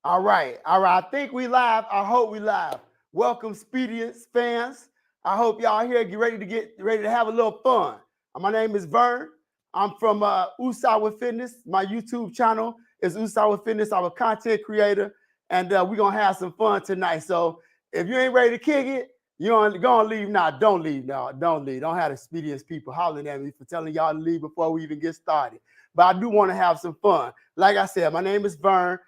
All right. All right. I think we live. I hope we live. Welcome, Speediance fans. I hope y'all here get ready to have a little fun. My name is Vern. I'm from UsaWa Fitness. My YouTube channel is UsaWa Fitness. I'm a content creator, and we're gonna have some fun tonight. So if you ain't ready to kick it, you're gonna leave now. Don't leave now. Don't leave. Don't have the Speediance people hollering at me for telling y'all to leave before we even get started. But I do want to have some fun. Like I said, my name is Vern.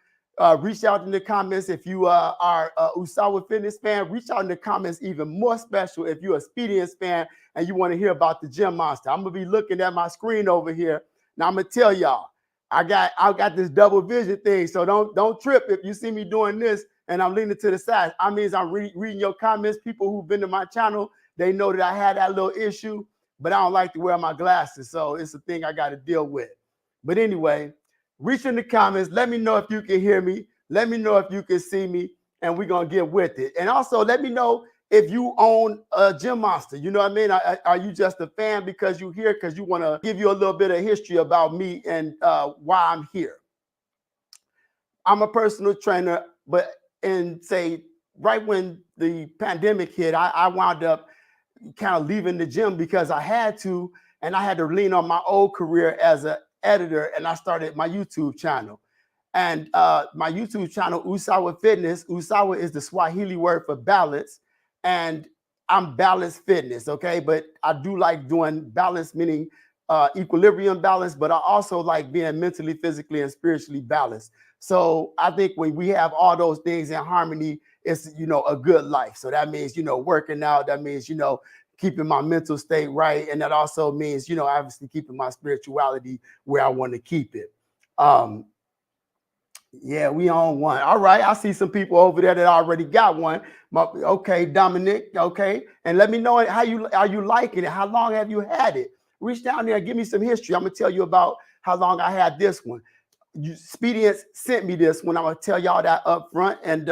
Reach out in the comments if you are a UsaWa Fitness fan. Reach out in the comments even more special if you're a Speediance fan and you want to hear about the Gym Monster. I'm gonna be looking at my screen over here. Now I'm gonna tell y'all, I got this double vision thing, so don't trip if you see me doing this and I'm leaning to the side. I mean, I'm reading your comments. People who've been to my channel, they know that I had that little issue, but I don't like to wear my glasses, so it's a thing I got to deal with. But anyway, reach in the comments. Let me know if you can hear me. Let me know if you can see me, and we're going to get with it. And also, let me know if you own a Gym Monster. You know what I mean? Are you just a fan because you're here because you want to give you a little bit of history about me and why I'm here? I'm a personal trainer, but right when the pandemic hit, I wound up kind of leaving the gym because I had to, and I had to lean on my old career as an editor, and I started my YouTube channel. And my YouTube channel, UsaWa Fitness, UsaWa is the Swahili word for balance, and I'm balanced fitness, okay? But I do like doing balance, meaning equilibrium balance, but I also like being mentally, physically, and spiritually balanced. So I think when we have all those things in harmony, it's, a good life. So that means, working out, that means, keeping my mental state right. And that also means, obviously keeping my spirituality where I want to keep it. Yeah, we on one. All right. I see some people over there that already got one. Okay, Dominic. Okay. And let me know are you liking it? How long have you had it? Reach down there and give me some history. I'm going to tell you about how long I had this one. Speediance sent me this one. I'm going to tell y'all that up front. And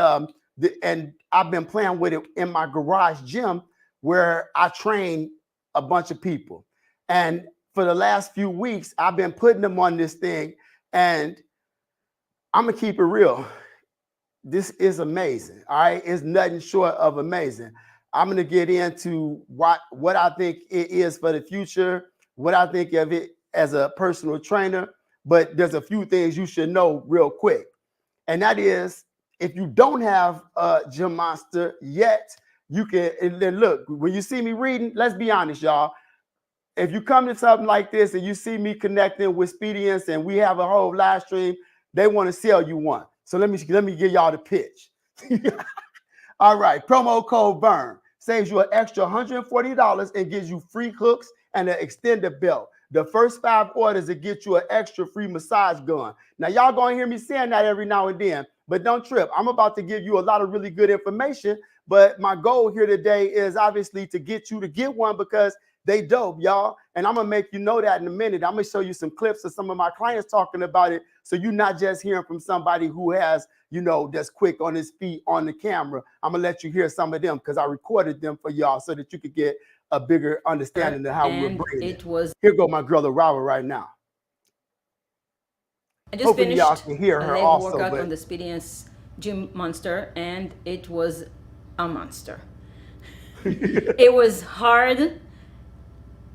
I've been playing with it in my garage gym where I train a bunch of people. And for the last few weeks, I've been putting them on this thing, and I'm going to keep it real. This is amazing. All right. It's nothing short of amazing. I'm going to get into what I think it is for the future, what I think of it as a personal trainer. But there's a few things you should know real quick. And that is, if you don't have a Gym Monster yet, you can, and then look, when you see me reading, let's be honest, y'all. If you come to something like this and you see me connecting with Speediance and we have a whole live stream, they want to sell you one. So let me give y'all the pitch. All right, promo code VERN saves you an extra $140 and gives you free hooks and an extended belt. The first 5 orders to get you an extra free massage gun. Now, y'all gonna hear me saying that every now and then, but don't trip. I'm about to give you a lot of really good information, but my goal here today is obviously to get you to get one because they dope, y'all. And I'm going to make you know that in a minute. I'm going to show you some clips of some of my clients talking about it, so you're not just hearing from somebody who has, that's quick on his feet on the camera. I'm going to let you hear some of them because I recorded them for y'all so that you could get a bigger understanding of how we're bringing it. Here go my girl, Aurora, right now. I just finished a leg workout on the Speediance Gym Monster, and it was a monster. It was hard,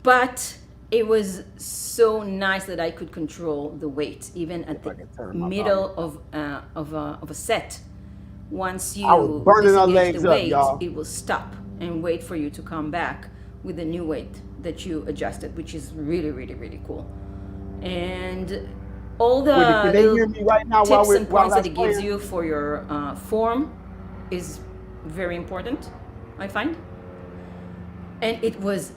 but it was so nice that I could control the weight, even at the middle of a set. Once you disengage the weight, it will stop and wait for you to come back with the new weight that you adjusted, which is really, really, really cool. And all the tips and points that it gives you for your form is very important, I find. And it was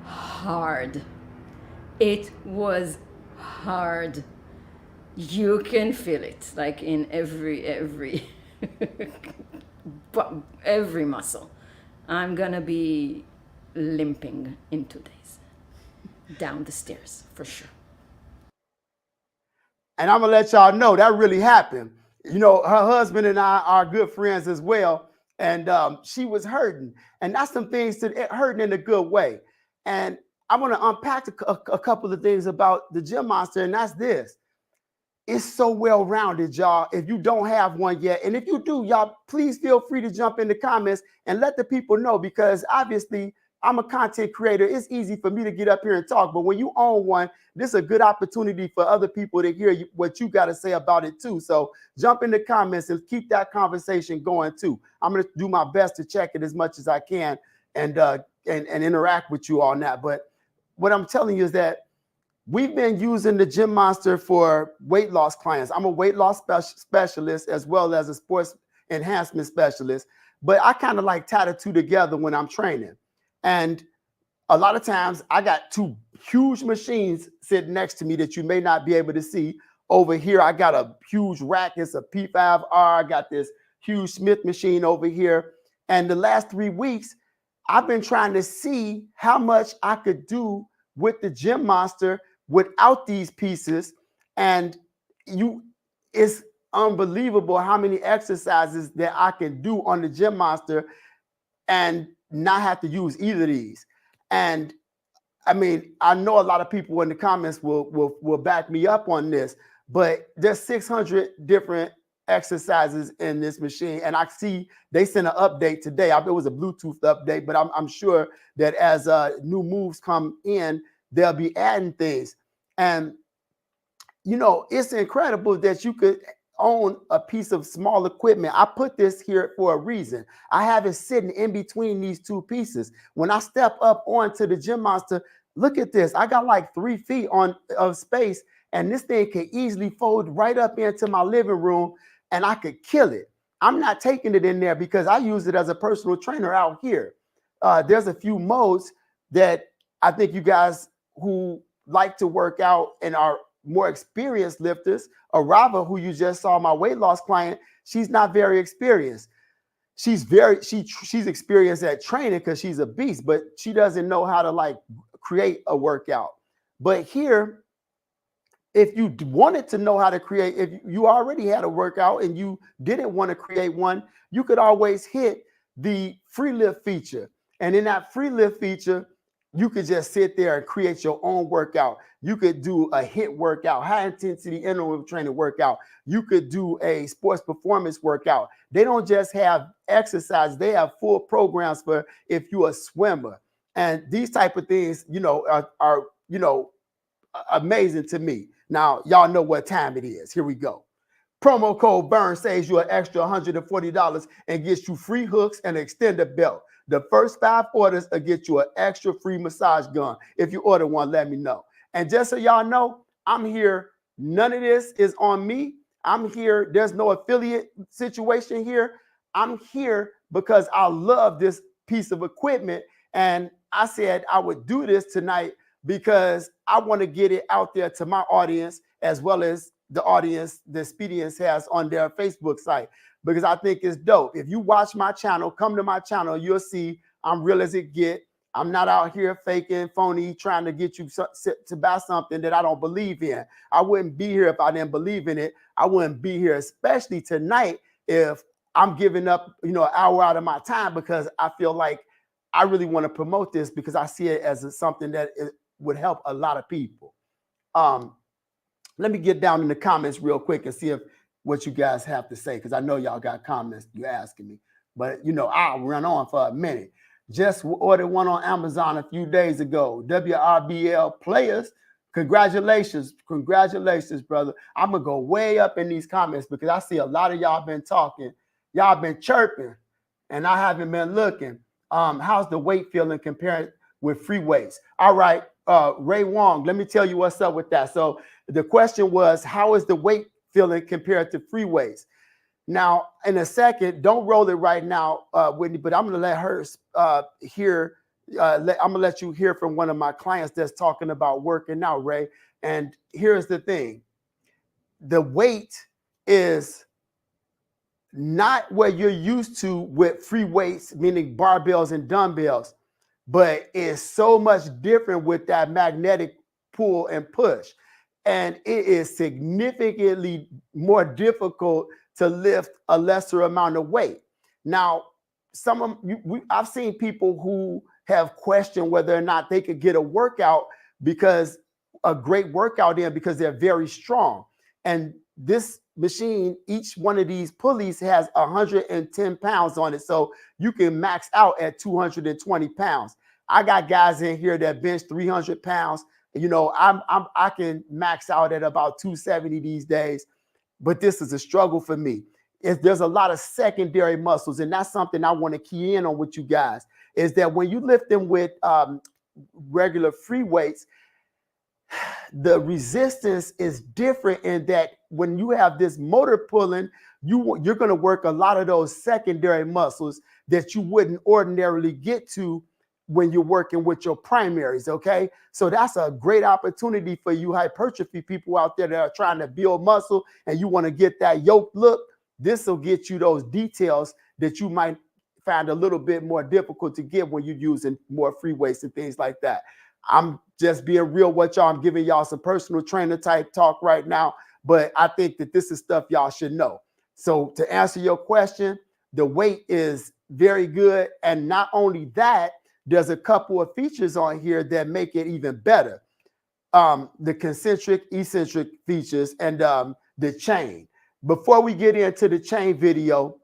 hard. It was hard. You can feel it, like in every every muscle. I'm gonna be limping in 2 days down the stairs for sure. And I'm gonna let y'all know that really happened. Her husband and I are good friends as well, and she was hurting, and that's some things that hurting in a good way. And I want to unpack a couple of things about the Gym Monster, and that's this. it's so well-rounded, y'all. If you don't have one yet, and if you do, y'all, please feel free to jump in the comments and let the people know, because obviously I'm a content creator. It's easy for me to get up here and talk, but when you own one, this is a good opportunity for other people to hear what you got to say about it too. So jump in the comments and keep that conversation going too. I'm going to do my best to check it as much as I can and interact with you on that. But what I'm telling you is that we've been using the Gym Monster for weight loss clients. I'm a weight loss specialist as well as a sports enhancement specialist, but I kind of like tie the two together when I'm training. And a lot of times I got two huge machines sitting next to me that you may not be able to see. Over here, I got a huge rack. It's a P5R. I got this huge Smith machine over here. And the last 3 weeks, I've been trying to see how much I could do with the Gym Monster without these pieces. And it's unbelievable how many exercises that I can do on the Gym Monster and not have to use either of these. And I mean, I know a lot of people in the comments will back me up on this, but there's 600 different exercises in this machine. And I see they sent an update today. It was a Bluetooth update, but I'm sure that as new moves come in, they'll be adding things. And, you know, it's incredible that you could own a piece of small equipment. I put this here for a reason. I have it sitting in between these two pieces. When I step up onto the Gym Monster, look at this. I got like 3 feet of space, and this thing can easily fold right up into my living room, and I could kill it. I'm not taking it in there because I use it as a personal trainer out here. There's a few modes that I think you guys who like to work out and are more experienced lifters, Arava, who you just saw, my weight loss client, she's not very experienced. She's experienced at training because she's a beast, but she doesn't know how to like create a workout. But here, if you wanted to know how to create, if you already had a workout and you didn't want to create one, you could always hit the free lift feature. And in that free lift feature, you could just sit there and create your own workout. You could do a HIIT workout, high intensity interval training workout. You could do a sports performance workout. They don't just have exercise, they have full programs for if you're a swimmer. And these type of things, you know, are you know, amazing to me. Now, y'all know what time it is. Here we go. Promo code Vern saves you an extra $140 and gets you free hooks and an extended belt. The first 5 orders will get you an extra free massage gun. If you order one, let me know. And just so y'all know, I'm here. None of this is on me. I'm here. There's no affiliate situation here. I'm here because I love this piece of equipment. And I said I would do this tonight because I want to get it out there to my audience as well as the audience that Speediance has on their Facebook site, because I think it's dope. If you watch my channel, come to my channel, you'll see I'm real as it get. I'm not out here faking, phony, trying to get you to buy something that I don't believe in. I wouldn't be here if I didn't believe in it. I wouldn't be here, especially tonight, if I'm giving up, you know, an hour out of my time because I feel like I really want to promote this because I see it as something that would help a lot of people. Let me get down in the comments real quick and see what you guys have to say, because I know y'all got comments you're asking me. But, you know, I'll run on for a minute. Just ordered one on Amazon a few days ago. WRBL players, congratulations. Congratulations, brother. I'm going to go way up in these comments because I see a lot of y'all been talking. Y'all been chirping, and I haven't been looking. How's the weight feeling compared with free weights? All right, Ray Wong, let me tell you what's up with that. So the question was, how is the weight feeling compared to free weights? Now, in a second, don't roll it right now, Whitney, but I'm going to let her hear. I'm going to let you hear from one of my clients that's talking about working out, Ray. And here's the thing. The weight is not what you're used to with free weights, meaning barbells and dumbbells, but it's so much different with that magnetic pull and push. And it is significantly more difficult to lift a lesser amount of weight. Now, I've seen people who have questioned whether or not they could get a workout because a great workout in because they're very strong. And this machine, each one of these pulleys has 110 pounds on it. So you can max out at 220 pounds. I got guys in here that bench 300 pounds. You know, I can max out at about 270 these days, but this is a struggle for me. There's a lot of secondary muscles, and that's something I want to key in on with you guys, is that when you lift them with regular free weights, the resistance is different in that when you have this motor pulling, you're going to work a lot of those secondary muscles that you wouldn't ordinarily get to when you're working with your primaries, okay? So that's a great opportunity for you hypertrophy people out there that are trying to build muscle and you want to get that yoke look. This will get you those details that you might find a little bit more difficult to get when you're using more free weights and things like that. I'm just being real with y'all. I'm giving y'all some personal trainer type talk right now, but I think that this is stuff y'all should know. So to answer your question, the weight is very good. And not only that, there's a couple of features on here that make it even better. The concentric, eccentric features and the chain. Before we get into the chain video,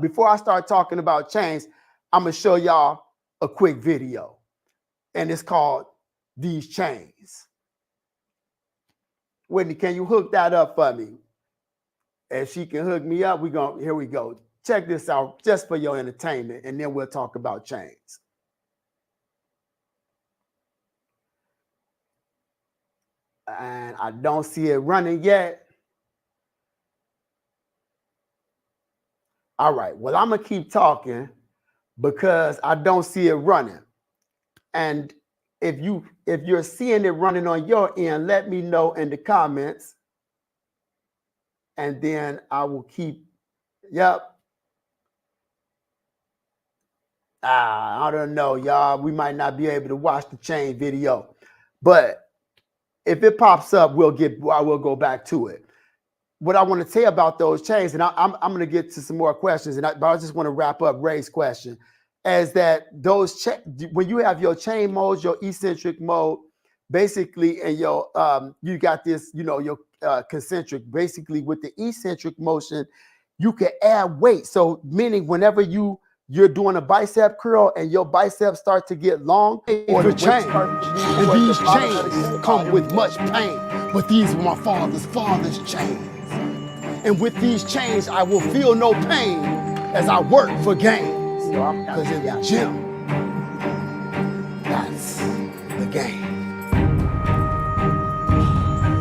before I start talking about chains, I'm going to show y'all a quick video. And it's called These Chains. Whitney, can you hook that up for me? If she can hook me up, here we go. Check this out just for your entertainment, and then we'll talk about chains. And I don't see it running yet. All right, well, I'm going to keep talking because I don't see it running. And if you're seeing it running on your end, let me know in the comments. And then I will keep, yep. I don't know, y'all. We might not be able to watch the chain video. But if it pops up, I will go back to it. What I want to tell you about those chains, and I'm going to get to some more questions, but I just want to wrap up Ray's question, is that when you have your chain modes, your eccentric mode, basically, and your you got this, your concentric. Basically, with the eccentric motion, you can add weight. So, meaning whenever you're doing a bicep curl and your biceps start to get long, or the change, and these chains come with much pain. But these were my father's chains. And with these chains, I will feel no pain as I work for gains. Because in the gym, that's the game.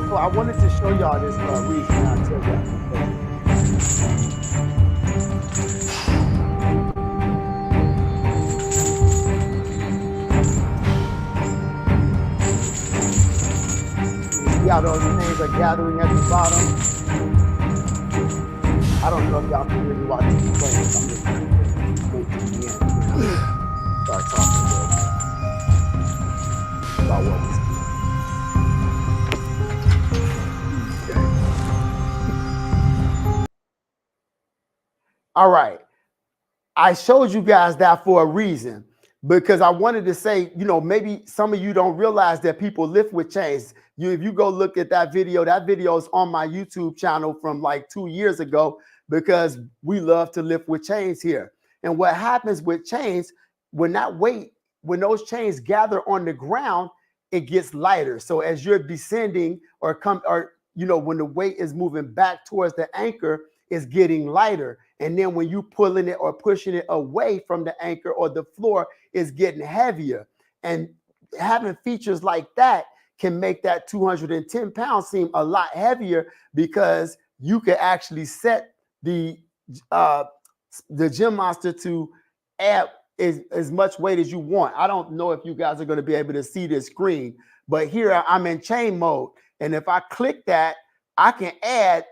So I wanted to show y'all this reason. I'll tell y'all. See how those things are gathering at the bottom? I don't know if y'all can really watch these players. I'm just going to wait to the end. Start talking about what this is. Okay. All right. I showed you guys that for a reason, because I wanted to say, maybe some of you don't realize that people lift with chains. If you go look at that video is on my YouTube channel from like 2 years ago, because we love to lift with chains here. And what happens with chains, when those chains gather on the ground, it gets lighter. So as you're descending when the weight is moving back towards the anchor, it's getting lighter. And then when you pulling it or pushing it away from the anchor or the floor, it's getting heavier. And having features like that can make that 210 pounds seem a lot heavier, because you can actually set the Gym Monster to add as much weight as you want. I don't know if you guys are going to be able to see this screen, but here I'm in chain mode. And if I click that, I can add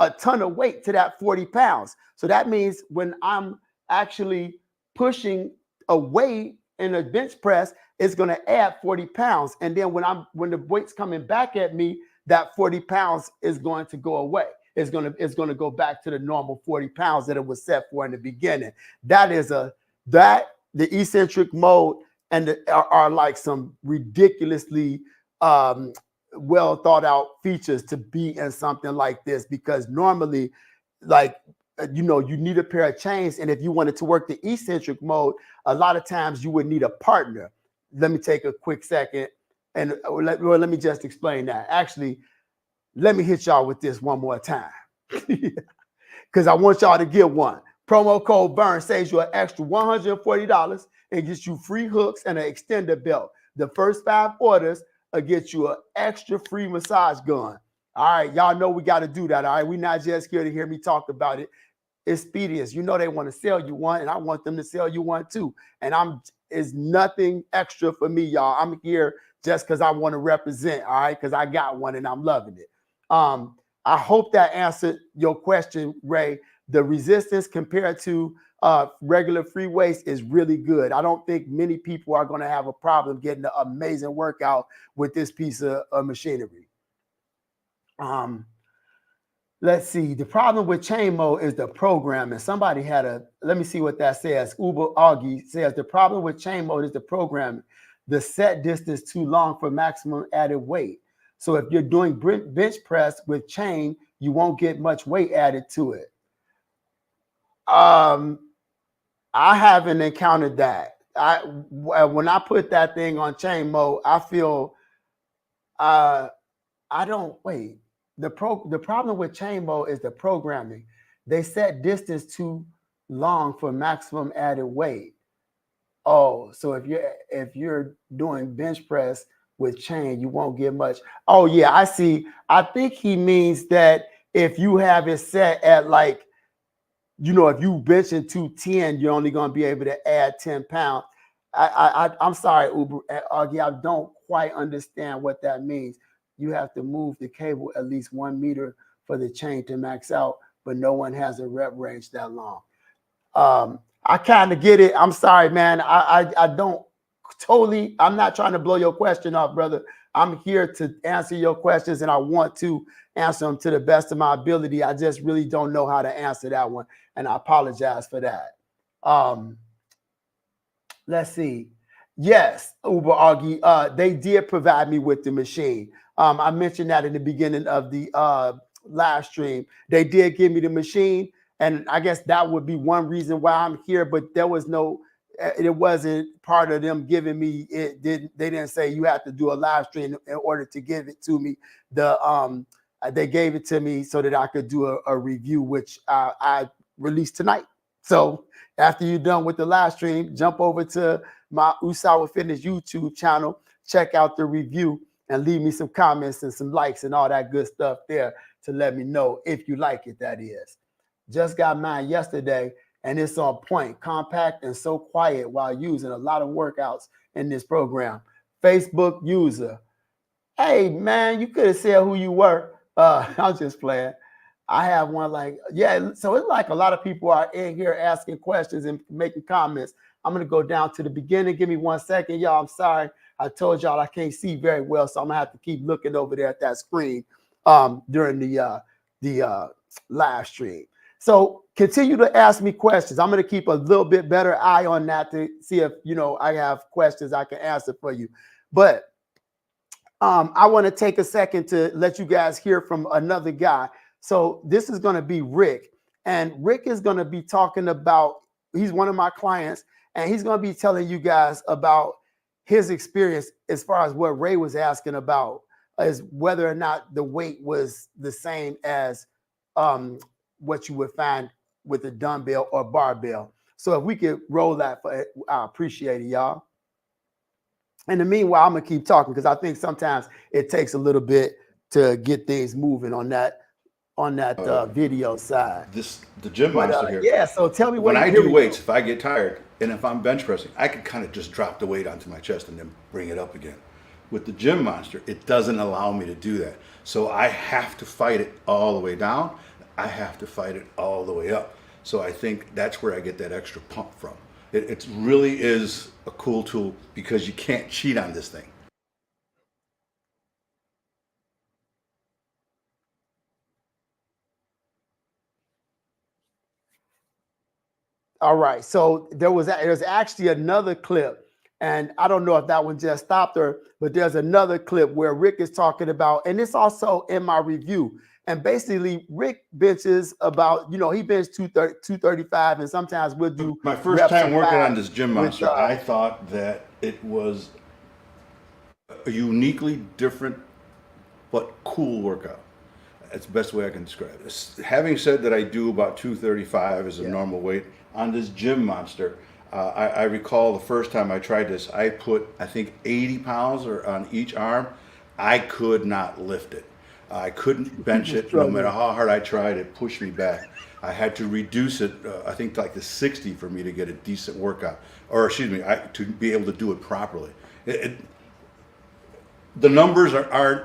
a ton of weight to that 40 pounds. So that means when I'm actually pushing a weight in a bench press, it's going to add 40 pounds. And then when the weight's coming back at me, that 40 pounds is going to go away. It's going to go back to the normal 40 pounds that it was set for in the beginning. The eccentric mode are like some ridiculously well thought out features to be in something like this, because normally, like, you need a pair of chains, and if you wanted to work the eccentric mode, a lot of times you would need a partner. Let me take a quick second and let me just explain that. Actually, let me hit y'all with this one more time, because I want y'all to get one. Promo code Vern saves you an extra $140 and gets you free hooks and an extender belt. The first 5 orders will get you an extra free massage gun. All right, y'all know we got to do that. All right, we're not just here to hear me talk about it. It's Speediance. You know they want to sell you one, and I want them to sell you one too. And it's nothing extra for me, y'all. I'm here just because I want to represent, all right, because I got one and I'm loving it. I hope that answered your question, Ray. The resistance compared to regular free weights is really good. I don't think many people are going to have a problem getting an amazing workout with this piece of machinery. Let's see. The problem with chain mode is the programming. Somebody had let me see what that says. Uber Augie says the problem with chain mode is the programming. The set distance too long for maximum added weight. So if you're doing bench press with chain, you won't get much weight added to it. I haven't encountered that. When I put that thing on chain mode, I feel I don't wait. The problem with chain mode is the programming. They set distance too long for maximum added weight. Oh, so if you're doing bench press with chain, you won't get much. Oh yeah, I see. I think he means that if you have it set at like, if you benching 210, you're only going to be able to add 10 pounds. I'm sorry, Uber Augie, I don't quite understand what that means. You have to move the cable at least 1 meter for the chain to max out, but no one has a rep range that long. I kind of get it. I'm sorry, man. I don't totally, I'm not trying to blow your question off, brother. I'm here to answer your questions, and I want to answer them to the best of my ability. I just really don't know how to answer that one, and I apologize for that. Let's see. Yes, Uber Augie, they did provide me with the machine. I mentioned that in the beginning of the live stream. They did give me the machine, and I guess that would be one reason why I'm here, but there was it wasn't part of them giving me it. They didn't say you have to do a live stream in order to give it to me. They gave it to me so that I could do a review, which I released tonight. So after you're done with the live stream, jump over to my UsaWa Fitness YouTube channel, check out the review, and leave me some comments and some likes and all that good stuff there to let me know if you like it, that is. Just got mine yesterday, and it's on point, compact, and so quiet while using a lot of workouts in this program. Facebook user. Hey, man, you could have said who you were. I'm just playing. I have one so it's like a lot of people are in here asking questions and making comments. I'm going to go down to the beginning. Give me 1 second, y'all. I'm sorry. I told y'all I can't see very well, so I'm going to have to keep looking over there at that screen during the live stream. So continue to ask me questions. I'm going to keep a little bit better eye on that to see if, I have questions I can answer for you. But I want to take a second to let you guys hear from another guy. So this is going to be Rick, and Rick is going to be talking about, he's one of my clients, and he's going to be telling you guys about his experience as far as what Ray was asking about, is whether or not the weight was the same as what you would find with a dumbbell or barbell. So if we could roll that, I appreciate it, y'all. In the meanwhile, I'm going to keep talking because I think sometimes it takes a little bit to get things moving on that video side. The Gym Monster here. Yeah, so tell me when I do weights, if I get tired and if I'm bench pressing, I can kind of just drop the weight onto my chest and then bring it up again. With the Gym Monster, it doesn't allow me to do that. So I have to fight it all the way down. I have to fight it all the way up. So I think that's where I get that extra pump from. It really is a cool tool because you can't cheat on this thing. All right, so there's actually another clip, And I don't know if that one just stopped her, but there's another clip where Rick is talking about, and it's also in my review. And basically, Rick benches about, he benches 235, and sometimes we'll do my first time working on this Gym Monster. with, I thought that it was a uniquely different but cool workout. That's the best way I can describe it. Having said that, I do about 235 as a normal weight on this Gym Monster. I recall the first time I tried this, I put, I think, 80 pounds on each arm. I could not lift it. I couldn't bench it. No matter how hard I tried, it pushed me back. I had to reduce it, I think, like to 60 for me to get a decent workout. Or, excuse me, to be able to do it properly. The numbers aren't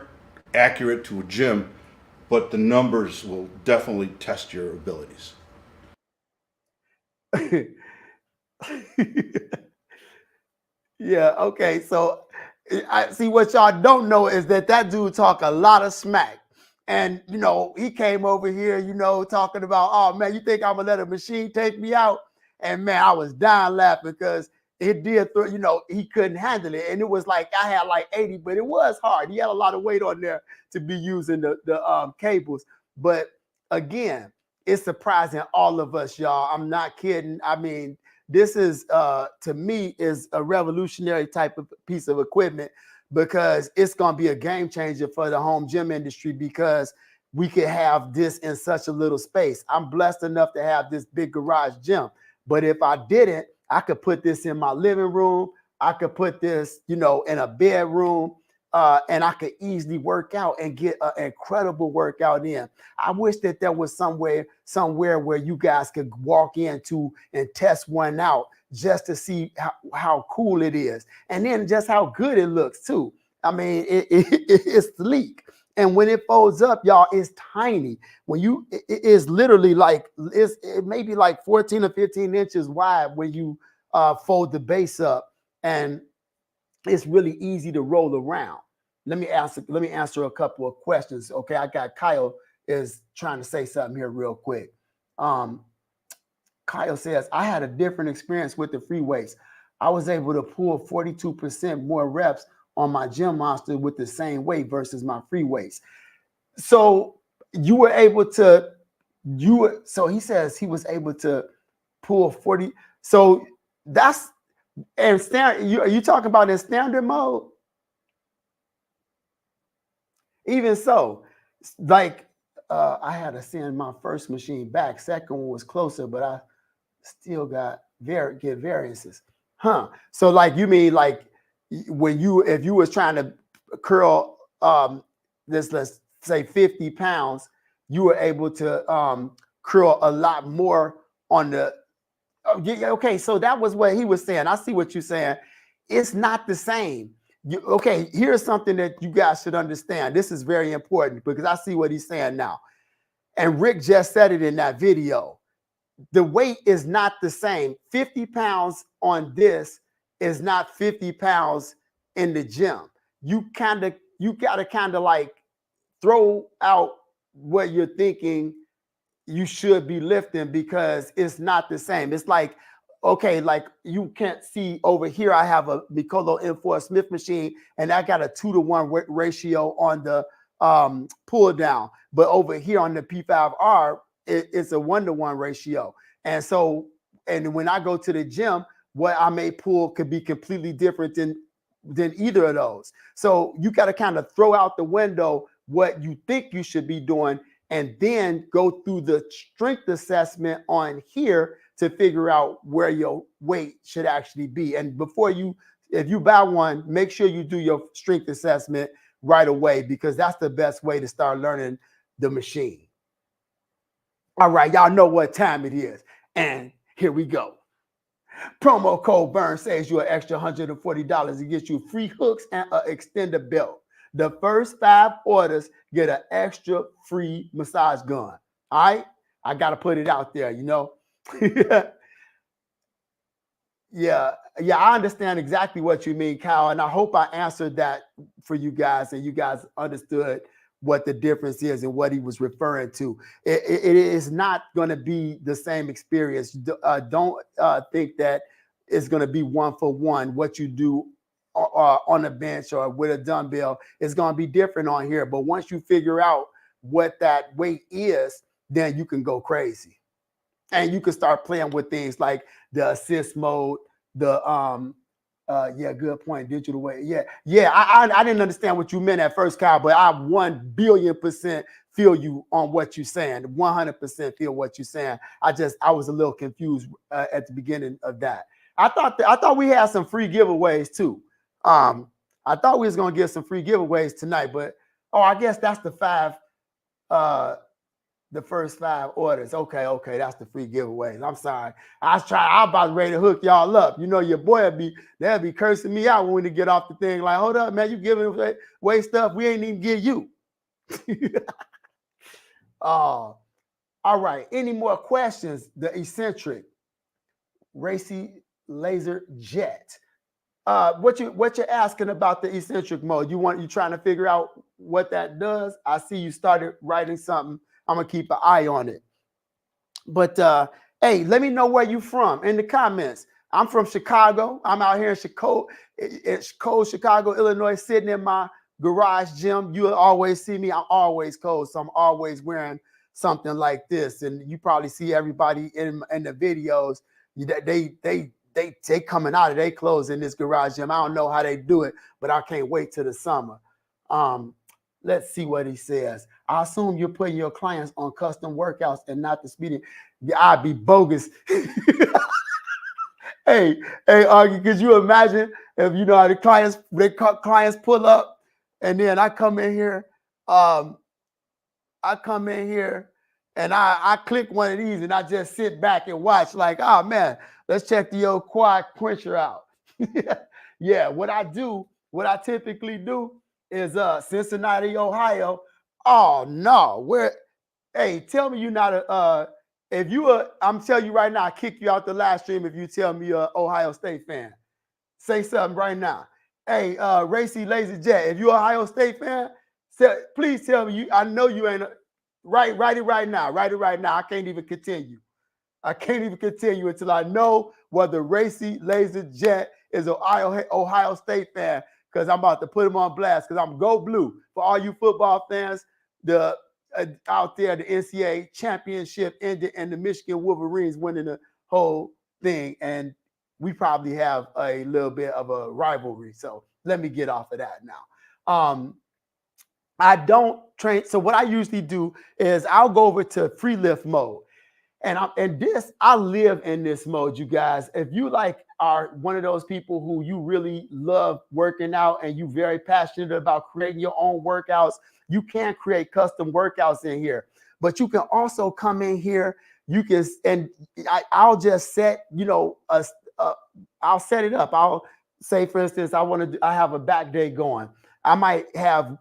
accurate to a gym, but the numbers will definitely test your abilities. Yeah, okay. So I see what y'all don't know is that dude talk a lot of smack. And, he came over here, talking about, oh, man, you think I'm going to let a machine take me out? And, man, I was dying laughing because it did, he couldn't handle it. And it was like I had like 80, but it was hard. He had a lot of weight on there to be using the cables. But, again, it's surprising all of us, y'all. I'm not kidding. I mean, this is, to me, is a revolutionary type of piece of equipment because it's going to be a game changer for the home gym industry because we could have this in such a little space. I'm blessed enough to have this big garage gym, but if I didn't, I could put this in my living room. I could put this, in a bedroom, and I could easily work out and get an incredible workout in. I wish that there was somewhere where you guys could walk into and test one out just to see how cool it is. And then just how good it looks too. I mean, it's sleek. And when it folds up, y'all, it's tiny. When it is literally it may be like 14 or 15 inches wide when you fold the base up, and it's really easy to roll around. Let me answer a couple of questions. Okay, I got Kyle is trying to say something here real quick. Kyle says, I had a different experience with the free weights. I was able to pull 42% more reps on my Gym Monster with the same weight versus my free weights. So you were able to, so he says he was able to pull 40. So that's, and are you talking about in standard mode? Even so, like, I had to send my first machine back. Second one was closer, but I still got get variances. So like, you mean like if you was trying to curl this, let's say 50 pounds, you were able to curl a lot more on the, okay, so that was what he was saying. I see what you're saying. It's not the same. Okay, here's something that you guys should understand. This is very important because I see what he's saying now. And Rick just said it in that video. The weight is not the same. 50 pounds on this is not 50 pounds in the gym. You got to kind of like throw out what you're thinking you should be lifting because it's not the same. It's like, okay, like you can't see over here. I have a Mikolo M4 Smith machine and I got a 2-to-1 ratio on the pull down. But over here on the P5R, it's a 1-to-1 ratio. And so, and when I go to the gym, what I may pull could be completely different than either of those. So you got to kind of throw out the window what you think you should be doing and then go through the strength assessment on here to figure out where your weight should actually be. And if you buy one, make sure you do your strength assessment right away because that's the best way to start learning the machine. All right, y'all know what time it is. And here we go. Promo code Vern saves you an extra $140. It gets you free hooks and an extender belt. The first 5 orders get an extra free massage gun. All right? I got to put it out there, Yeah, I understand exactly what you mean, Kyle, and I hope I answered that for you guys and you guys understood what the difference is and what he was referring to. It is not going to be the same experience. Don't think that is going to be 1-for-1. What you do on a bench or with a dumbbell is going to be different on here. But once you figure out what that weight is, then you can go crazy. And you can start playing with things like the assist mode, the yeah, good point. Digital weight. Yeah. I didn't understand what you meant at first, Kyle, but I 1,000,000,000% feel you on what you're saying. 100% feel what you're saying. I was a little confused at the beginning of that. I thought we had some free giveaways too. I thought we was gonna give some free giveaways tonight, but I guess that's the first 5 orders. Okay, that's the free giveaways. I'm sorry. I was about ready to hook y'all up. You know, your boy they'll be cursing me out when we get off the thing. Like, hold up, man, you giving away stuff we ain't even give you. All right. Any more questions? The eccentric racy laser jet. What you're asking about the eccentric mode? You trying to figure out what that does? I see you started writing something. I'm gonna keep an eye on it. But hey, let me know where you from in the comments. I'm from Chicago. I'm out here in Chicago, Chicago, Illinois, sitting in my garage gym. You'll always see me. I'm always cold, so I'm always wearing something like this. And you probably see everybody in the videos. They coming out of their clothes in this garage gym. I don't know how they do it, but I can't wait till the summer. Let's see what he says. I assume you're putting your clients on custom workouts and not the speeding. I'd be bogus. Hey, Augie, could you imagine if you know how the clients pull up and then I come in here, and I click one of these and I just sit back and watch like, oh man, let's check the old quad quencher out. Yeah, what I typically do is Cincinnati, Ohio. Oh no, hey, tell me you're not I'm telling you right now, I kick you out the live stream if you tell me you're an Ohio State fan. Say something right now. Hey, Racy Lazy Jet, if you're an Ohio State fan, please tell me I know you ain't write it right now. Write it right now. I can't even continue. Until I know whether Racy Lazy Jet is an Ohio State fan, because I'm about to put him on blast because I'm go blue. For all you football fans, out there, the NCAA championship ended and the Michigan Wolverines winning the whole thing. And we probably have a little bit of a rivalry. So let me get off of that now. I don't train. So what I usually do is I'll go over to free lift mode. And I live in this mode, you guys. If you are one of those people who you really love working out and you're very passionate about creating your own workouts, you can create custom workouts in here. But you can also come in here. I'll just set, I'll set it up. I'll say, for instance, I have a back day going. I might have,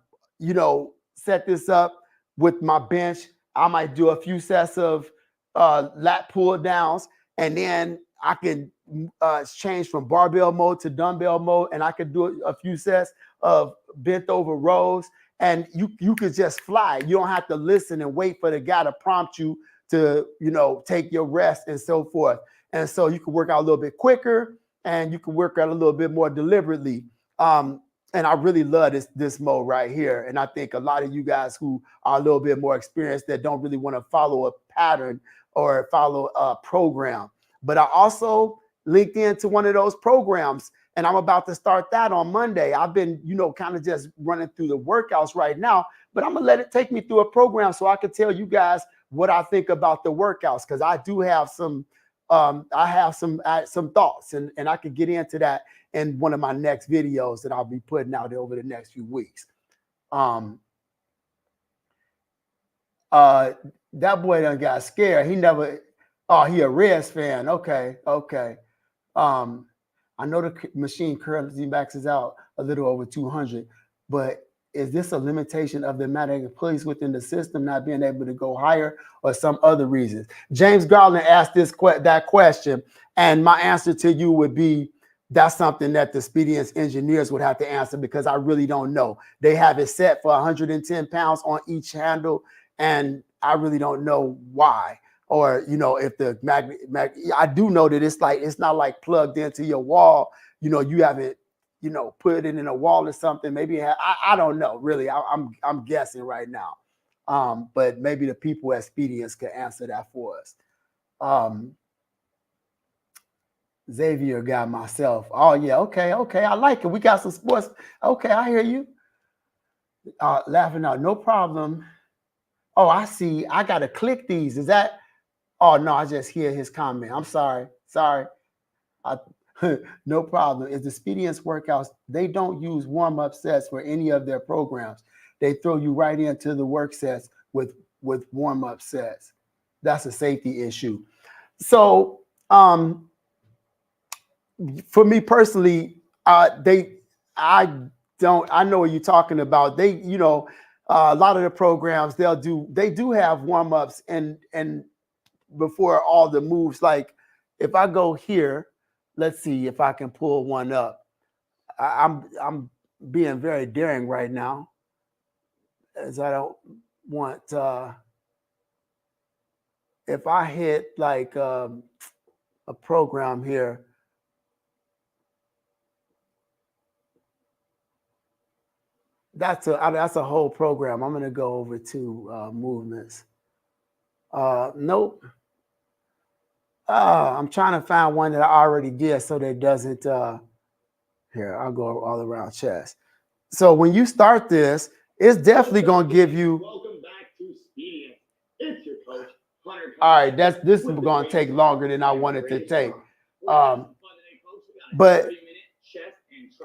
set this up with my bench. I might do a few sets of lat pull downs, and then I can change from barbell mode to dumbbell mode, and I could do a few sets of bent over rows, and you could just fly. You don't have to listen and wait for the guy to prompt you to take your rest and so forth. And so you can work out a little bit quicker, and you can work out a little bit more deliberately. And I really love this mode right here. And I think a lot of you guys who are a little bit more experienced that don't really want to follow a pattern or follow a program. But I also linked into one of those programs, and I'm about to start that on Monday. I've been, kind of just running through the workouts right now, but I'm gonna let it take me through a program so I can tell you guys what I think about the workouts, because I do have some thoughts, and I could get into that in one of my next videos that I'll be putting out over the next few weeks. That boy done got scared. He a Reds fan. Okay. I know the machine currently maxes out a little over 200, but is this a limitation of the magnetic pulleys within the system not being able to go higher, or some other reasons? James Garland asked that question, and my answer to you would be that's something that the Speediance engineers would have to answer, because I really don't know. They have it set for 110 pounds on each handle, and I really don't know why. or if the I do know that it's not like plugged into your wall. You haven't put it in a wall or something. Maybe I don't know really. I'm guessing right now, but maybe the people at Speediance could answer that for us. Xavier got myself. Oh yeah, okay. I like it. We got some sports. Okay, I hear you. Laughing out, no problem. Oh, I see. I gotta click these. Is that? Oh no, I just hear his comment. I'm sorry. No problem. It's the Speediance workouts. They don't use warm-up sets for any of their programs. They throw you right into the work sets with warm-up sets. That's a safety issue. So for me personally, I know what you're talking about. They, a lot of the programs they do have warm-ups and before all the moves. Like if I go here, let's see if I can pull one up. I'm being very daring right now, as I don't want. If I hit like a program here, that's a whole program. I'm gonna go over to movements. Nope. I'm trying to find one that I already did so that it doesn't. Here, I'll go all around chest. So when you start this, it's definitely gonna give you. Welcome back to Speediance. It's your coach, Hunter. All right, this is gonna take longer than I wanted to take. But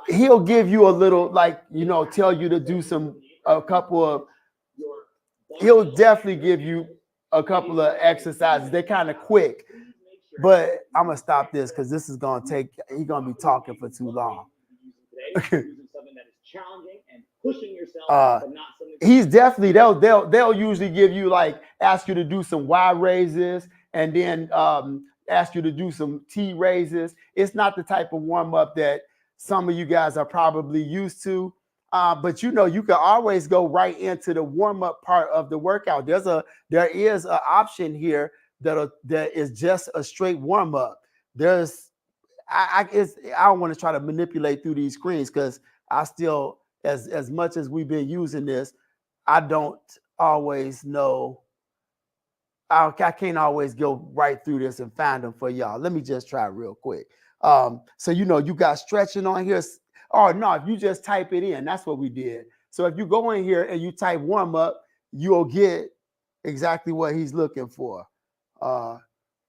he'll give you a little, tell you to do he'll definitely give you a couple of exercises. They're kind of quick, but I'm gonna stop this because this is gonna he's gonna be talking for too long. He's definitely they'll usually give you ask you to do some Y raises and then ask you to do some T raises. It's not the type of warm up that some of you guys are probably used to. But you can always go right into the warm-up part of the workout. There is an option here that is just a straight warm-up. I don't want to try to manipulate through these screens because I still, as much as we've been using this, I don't always know. I can't always go right through this and find them for y'all. Let me just try real quick. So you got stretching on here. Oh, no, if you just type it in, that's what we did. So if you go in here and you type warm up, you'll get exactly what he's looking for.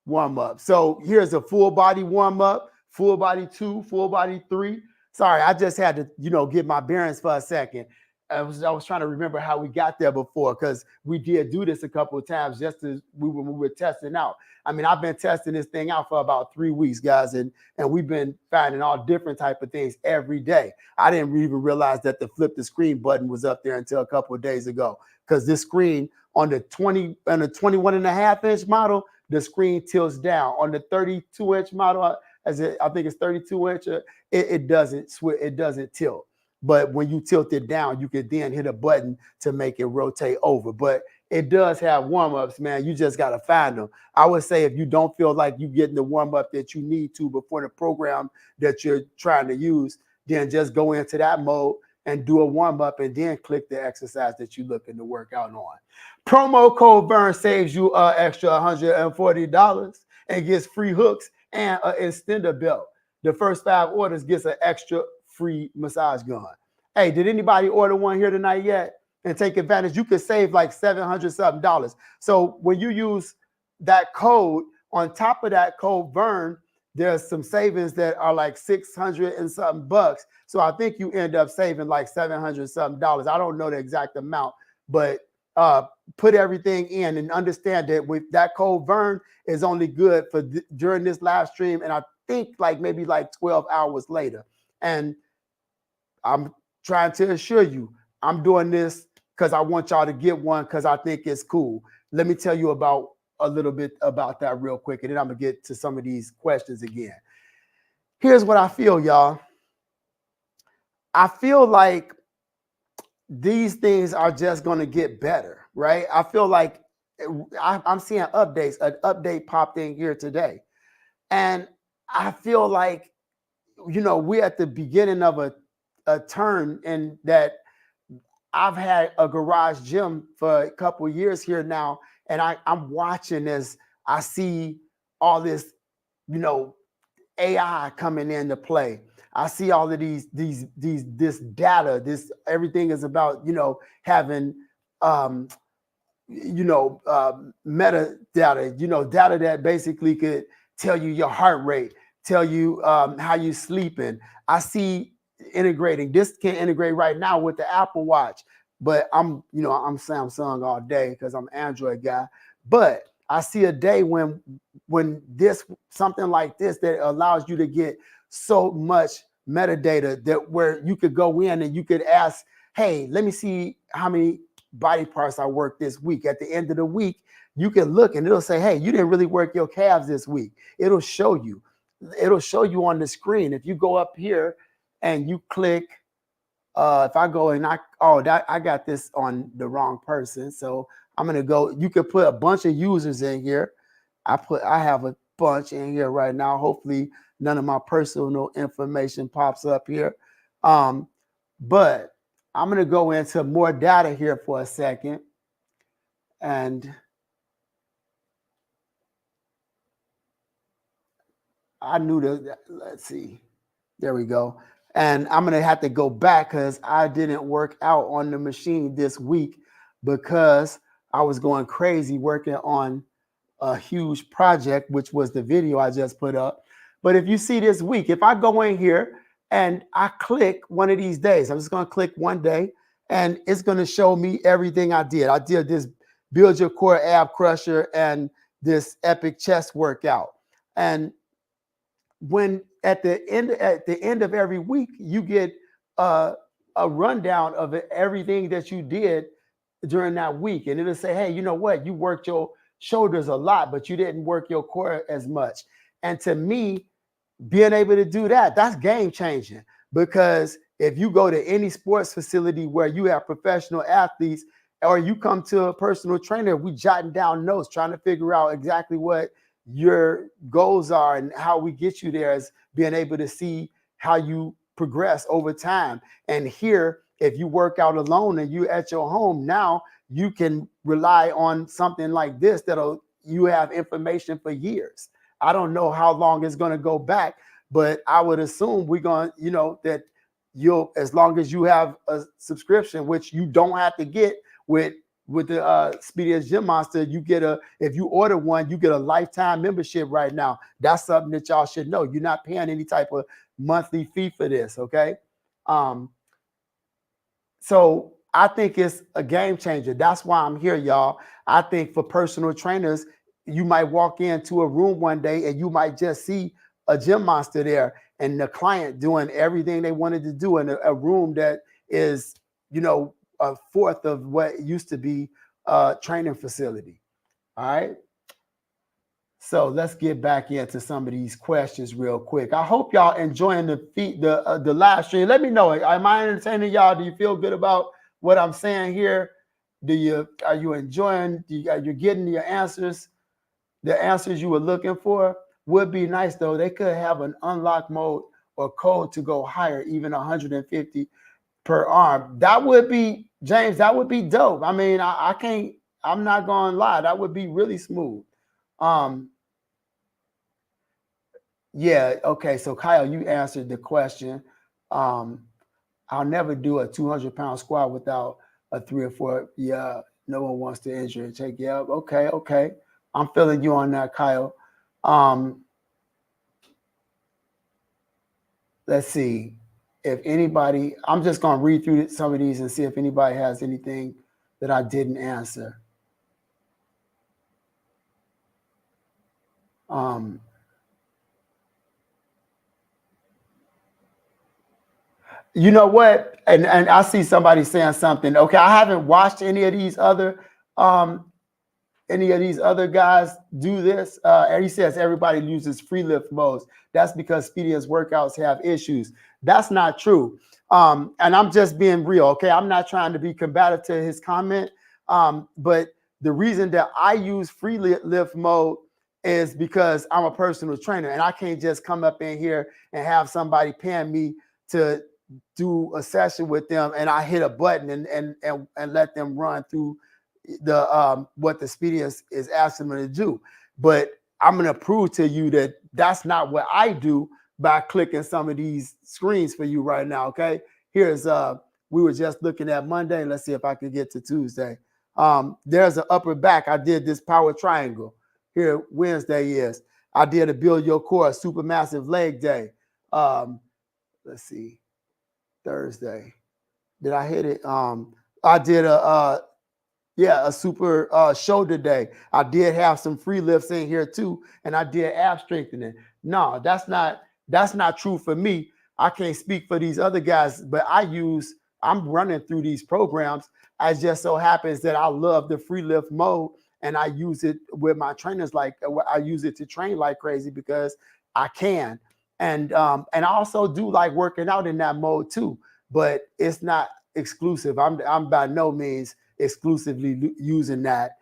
Warm up. So here's a full body warm up, full body 2, full body 3. Sorry, I just had to, get my bearings for a second. I was trying to remember how we got there before because we did do this a couple of times just as we were testing out. I mean, I've been testing this thing out for about 3 weeks, guys, and we've been finding all different type of things every day. I didn't even realize that the flip the screen button was up there until a couple of days ago because this screen on the 21.5-inch model, the screen tilts down. On the 32-inch model, I think it's 32-inch, it doesn't tilt. But when you tilt it down, you can then hit a button to make it rotate over. But it does have warm-ups, man. You just got to find them. I would say if you don't feel like you're getting the warm-up that you need to before the program that you're trying to use, then just go into that mode and do a warm-up and then click the exercise that you're looking to work out on. Promo code Vern saves you extra $140 and gets free hooks and an extender belt. The first 5 orders gets an extra free massage gun. Hey, did anybody order one here tonight yet and take advantage? You could save like $700 something. So when you use that code, on top of that code Vern, there's some savings that are like $600 and something bucks. So I think you end up saving like $700 something. I don't know the exact amount, but put everything in and understand that with that code Vern is only good for during this live stream. And I think maybe 12 hours later. And I'm trying to assure you, I'm doing this because I want y'all to get one because I think it's cool. Let me tell you a little bit about that real quick, and then I'm going to get to some of these questions again. Here's what I feel, y'all. I feel like these things are just going to get better, right? I feel like I'm seeing updates. An update popped in here today. And I feel like, we're at the beginning of a turn, and that I've had a garage gym for a couple of years here now. And I'm watching as I see all this, AI coming into play. I see all of this data. Everything is about having metadata. Data that basically could tell you your heart rate, tell you how you sleeping. I see integrating. This can integrate right now with the Apple Watch, but I'm Samsung all day because I'm an Android guy. But I see a day when something like this that allows you to get so much metadata that where you could go in and you could ask, hey, let me see how many body parts I worked this week. At the end of the week, you can look and it'll say, hey, you didn't really work your calves this week. It'll show you on the screen. If you go up here and you click, if I go and I got this on the wrong person. So I'm going to go, you could put a bunch of users in here. I have a bunch in here right now. Hopefully none of my personal information pops up here. But I'm going to go into more data here for a second. And I knew that, let's see. There we go. And I'm going to have to go back because I didn't work out on the machine this week because I was going crazy working on a huge project, which was the video I just put up. But if you see this week, if I go in here and I click one of these days, I'm just going to click one day and it's going to show me everything I did. I did this Build Your Core Ab Crusher and this epic chest workout. And when at the end of every week, you get a rundown of everything that you did during that week. And it'll say, hey, you know what? You worked your shoulders a lot, but you didn't work your core as much. And to me, being able to do that, that's game changing. Because if you go to any sports facility where you have professional athletes, or you come to a personal trainer, we jotting down notes, trying to figure out exactly what your goals are and how we get you there, as being able to see how you progress over time. And here, if you work out alone and you at your home, now you can rely on something like this you have information for years. I don't know how long it's going to go back, but I would assume we're going to, that as long as you have a subscription, which you don't have to get with the Speediance Gym Monster, if you order one, you get a lifetime membership right now. That's something that y'all should know. You're not paying any type of monthly fee for this, okay? So I think it's a game changer. That's why I'm here, y'all. I think for personal trainers, you might walk into a room one day and you might just see a gym monster there and the client doing everything they wanted to do in a room that is, a fourth of what used to be a training facility. All right. So let's get back into some of these questions real quick. I hope y'all enjoying the live stream. Let me know. Am I entertaining y'all? Do you feel good about what I'm saying here? Are you enjoying? Are you getting your answers? The answers you were looking for? Would be nice though. They could have an unlock mode or code to go higher, even 150 per arm. That would be, James, that would be dope. I mean, I'm not gonna lie, that would be really smooth. Yeah, okay. So Kyle, you answered the question. I'll never do a 200-pound squat without a 3 or 4. Yeah, no one wants to injure and take. Yeah, okay. I'm feeling you on that, Kyle. Let's see if anybody, I'm just going to read through some of these and see if anybody has anything that I didn't answer. You know what? And I see somebody saying something. Okay, I haven't watched any of these other guys do this. And he says everybody uses free lift modes. That's because Speediance workouts have issues. That's not true. And I'm just being real. Okay, I'm not trying to be combative to his comment. But the reason that I use free lift mode is because I'm a personal trainer and I can't just come up in here and have somebody paying me to do a session with them and I hit a button and let them run through the what the Speediance is asking me to do. But I'm going to prove to you that that's not what I do by clicking some of these screens for you right now. Okay, here's we were just looking at Monday. Let's see if I can get to Tuesday. There's an upper back. I did this power triangle. Here Wednesday is I did a build your core supermassive leg day. Let's see, Thursday. Did I hit it? I did a super shoulder day. I did have some free lifts in here too, and I did ab strengthening. No, that's not true for me. I can't speak for these other guys, but I'm running through these programs. It just so happens that I love the free lift mode, and I use it with my trainers. Like I use it to train like crazy because I can, and I also do like working out in that mode too. But it's not exclusive. I'm by no means exclusively using that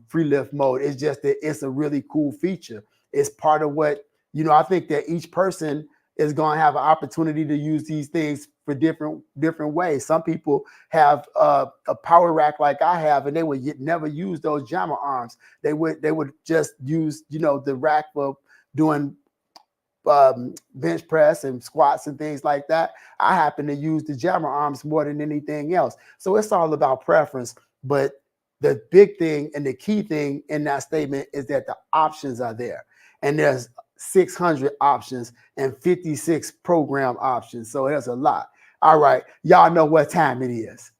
free lift mode. It's just that it's a really cool feature. It's part of what, I think that each person is going to have an opportunity to use these things for different ways. Some people have a power rack like I have, and they would never use those jammer arms. They would just use, the rack for doing bench press and squats and things like that. I happen to use the jammer arms more than anything else. So it's all about preference. But the big thing and the key thing in that statement is that the options are there. And there's 600 options and 56 program options. So there's a lot. All right. Y'all know what time it is.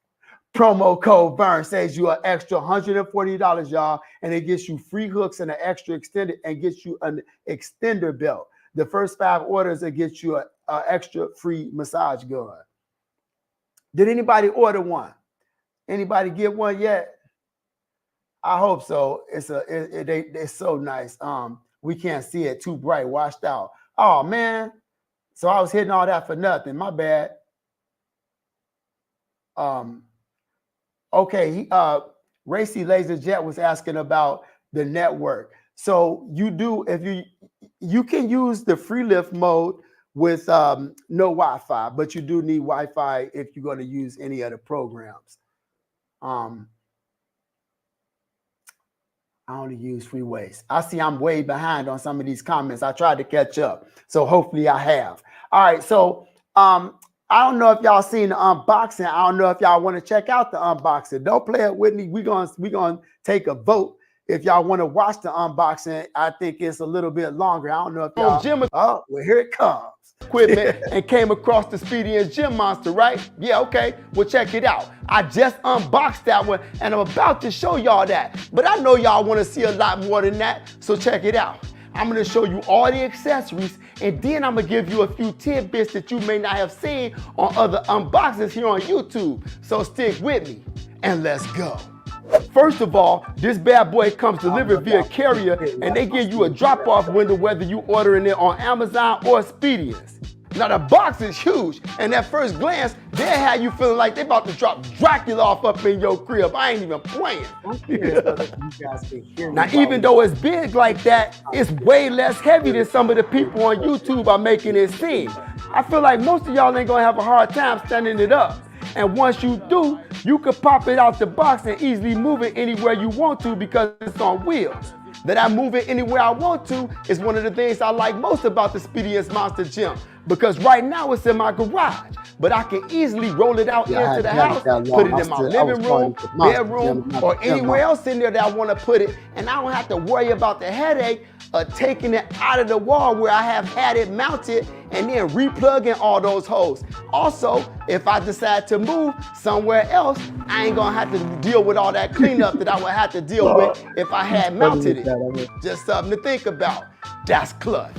Promo code Vern saves you an extra $140, y'all. And it gets you free hooks and an extra extended and gets you an extender belt. The first 5 orders will get you an extra free massage gun. Did anybody order one? Anybody get one yet? I hope so. It's so nice. We can't see it, too bright, washed out. Oh man. So I was hitting all that for nothing. My bad. Okay. Racy Laser Jet was asking about the network. So you can use the free lift mode with no Wi-Fi, but you do need Wi-Fi if you're going to use any other programs. I only use freeways. I see I'm way behind on some of these comments. I tried to catch up, so hopefully I have. All right, so I don't know if y'all seen the unboxing. I don't know if y'all want to check out the unboxing. Don't play it with me. We're gonna take a vote. If y'all want to watch the unboxing, I think it's a little bit longer. I don't know if y'all. Oh, well, here it comes. Equipment and came across the Speediance Gym Monster, right? Yeah, okay. Well, check it out. I just unboxed that one, and I'm about to show y'all that. But I know y'all want to see a lot more than that, so check it out. I'm going to show you all the accessories, and then I'm going to give you a few tidbits that you may not have seen on other unboxings here on YouTube. So stick with me, and let's go. First of all, this bad boy comes delivered via carrier, and they give you a drop-off window whether you ordering it on Amazon or Speediance. Now the box is huge, and at first glance, they'll have you feeling like they about to drop Dracula off up in your crib. I ain't even playing. Now even though it's big like that, it's way less heavy than some of the people on YouTube are making it seem. I feel like most of y'all ain't gonna have a hard time standing it up. And once you do, you can pop it out the box and easily move it anywhere you want to because it's on wheels. That I move it anywhere I want to is one of the things I like most about the Speediance Monster Gym, because right now it's in my garage, but I can easily roll it out into the house, put it in my living room, bedroom, or anywhere else in there that I want to put it, and I don't have to worry about the headache of taking it out of the wall where I have had it mounted and then replugging all those holes. Also, if I decide to move somewhere else, I ain't gonna have to deal with all that cleanup that I would have to deal with if I had mounted it. Just something to think about. That's clutch.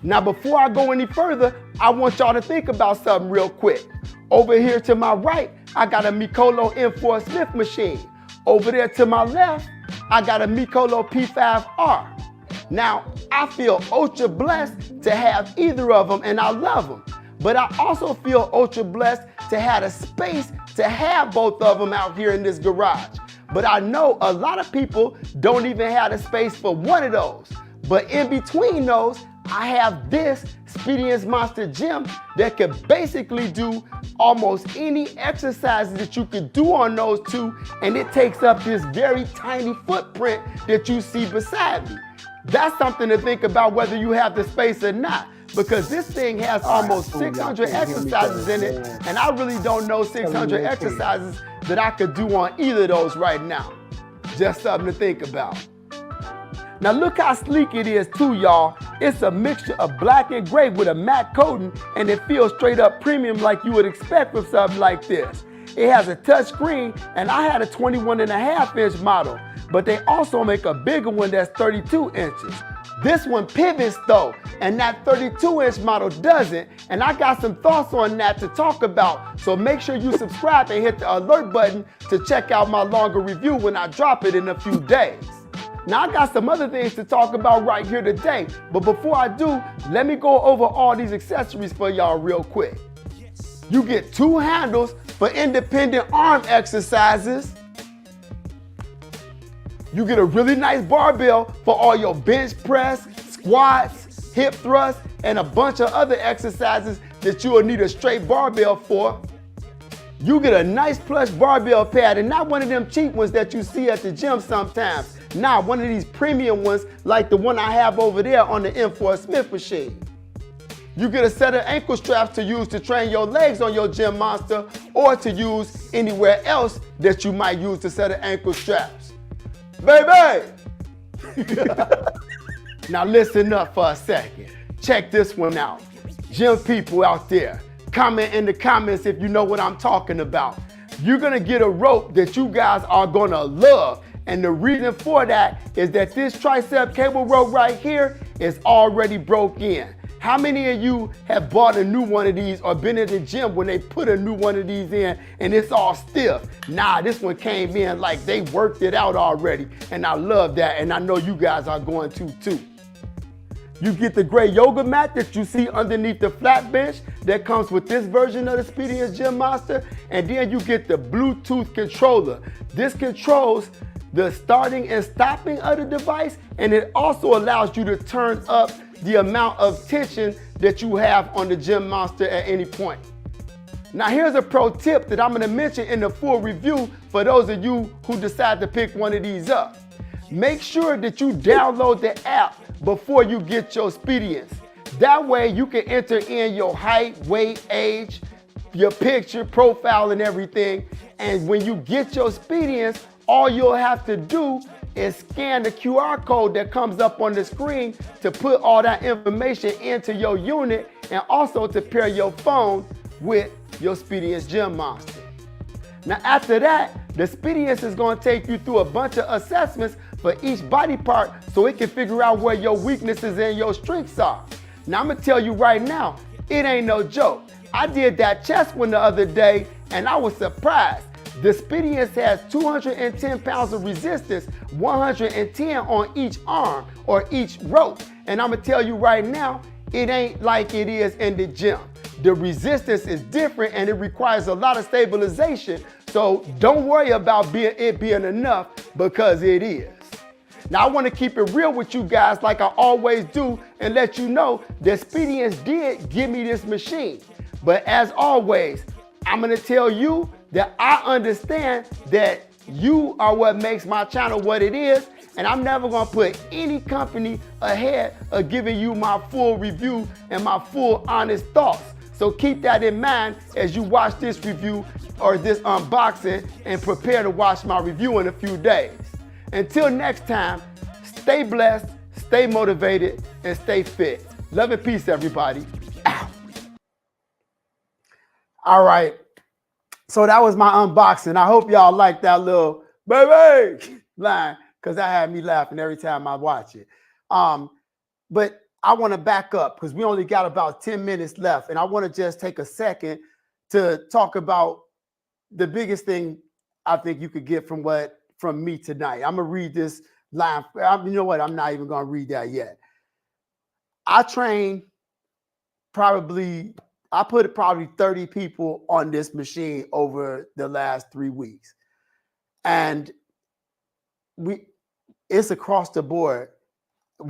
Now, before I go any further, I want y'all to think about something real quick. Over here to my right, I got a Mikolo M4 Smith machine. Over there to my left, I got a Mikolo P5R. Now, I feel ultra blessed to have either of them, and I love them. But I also feel ultra blessed to have the space to have both of them out here in this garage. but I know a lot of people don't even have the space for one of those. But in between those, I have this Speediance Monster Gym that can basically do almost any exercises that you could do on those two, and it takes up this very tiny footprint that you see beside me. That's something to think about whether you have the space or not, because this thing has almost 600 exercises in it, and I really don't know 600 exercises that I could do on either of those right now. Just something to think about. Now look how sleek it is too, y'all. It's a mixture of black and gray with a matte coating, and it feels straight up premium like you would expect from something like this. It has a touch screen, and I had a 21.5-inch model, but they also make a bigger one that's 32 inches. This one pivots though, and that 32-inch model doesn't, and I got some thoughts on that to talk about, so make sure you subscribe and hit the alert button to check out my longer review when I drop it in a few days. Now I got some other things to talk about right here today, but before I do, let me go over all these accessories for y'all real quick. You get 2 handles for independent arm exercises. You get a really nice barbell for all your bench press, squats, hip thrusts, and a bunch of other exercises that you will need a straight barbell for. You get a nice plush barbell pad, and not one of them cheap ones that you see at the gym sometimes. Nah, one of these premium ones like the one I have over there on the M4 Smith machine. You get a set of ankle straps to use to train your legs on your Gym Monster, or to use anywhere else that you might use a set of ankle straps. Baby! Now listen up for a second. Check this one out. Gym people out there, comment in the comments if you know what I'm talking about. You're gonna get a rope that you guys are gonna love. And the reason for that is that this tricep cable rope right here is already broke in. How many of you have bought a new one of these or been in the gym when they put a new one of these in and it's all stiff? Nah, this one came in like they worked it out already, and I love that, and I know you guys are going to too. You get the gray yoga mat that you see underneath the flat bench that comes with this version of the Speediance Gym Monster, and then you get the Bluetooth controller. This controls the starting and stopping of the device, and it also allows you to turn up the amount of tension that you have on the Gym Monster at any point. Now here's a pro tip that I'm gonna mention in the full review for those of you who decide to pick one of these up. Make sure that you download the app before you get your Speediance. That way you can enter in your height, weight, age, your picture, profile, and everything. And when you get your Speediance, all you'll have to do is scan the QR code that comes up on the screen to put all that information into your unit, and also to pair your phone with your Speediance Gym Monster. Now after that, the Speediance is going to take you through a bunch of assessments for each body part so it can figure out where your weaknesses and your strengths are. Now I'm going to tell you right now, it ain't no joke. I did that chest one the other day and I was surprised. The Speediance has 210 pounds of resistance, 110 on each arm or each rope. And I'm gonna tell you right now, it ain't like it is in the gym. The resistance is different and it requires a lot of stabilization. So don't worry about it being enough, because it is. Now I wanna keep it real with you guys like I always do, and let you know that Speediance did give me this machine. But as always, I'm gonna tell you that I understand that you are what makes my channel what it is, and I'm never gonna put any company ahead of giving you my full review and my full honest thoughts. So keep that in mind as you watch this review or this unboxing and prepare to watch my review in a few days. Until next time, stay blessed, stay motivated, and stay fit. Love and peace, everybody. Ow. All right. So that was my unboxing. I hope y'all like that little baby line, because that had me laughing every time I watch it. But I want to back up because we only got about 10 minutes left, and I want to just take a second to talk about the biggest thing I think you could get from me tonight. I'm gonna read this line. You know what? I'm not even gonna read that yet. I put probably 30 people on this machine over the last 3 weeks. And it's across the board.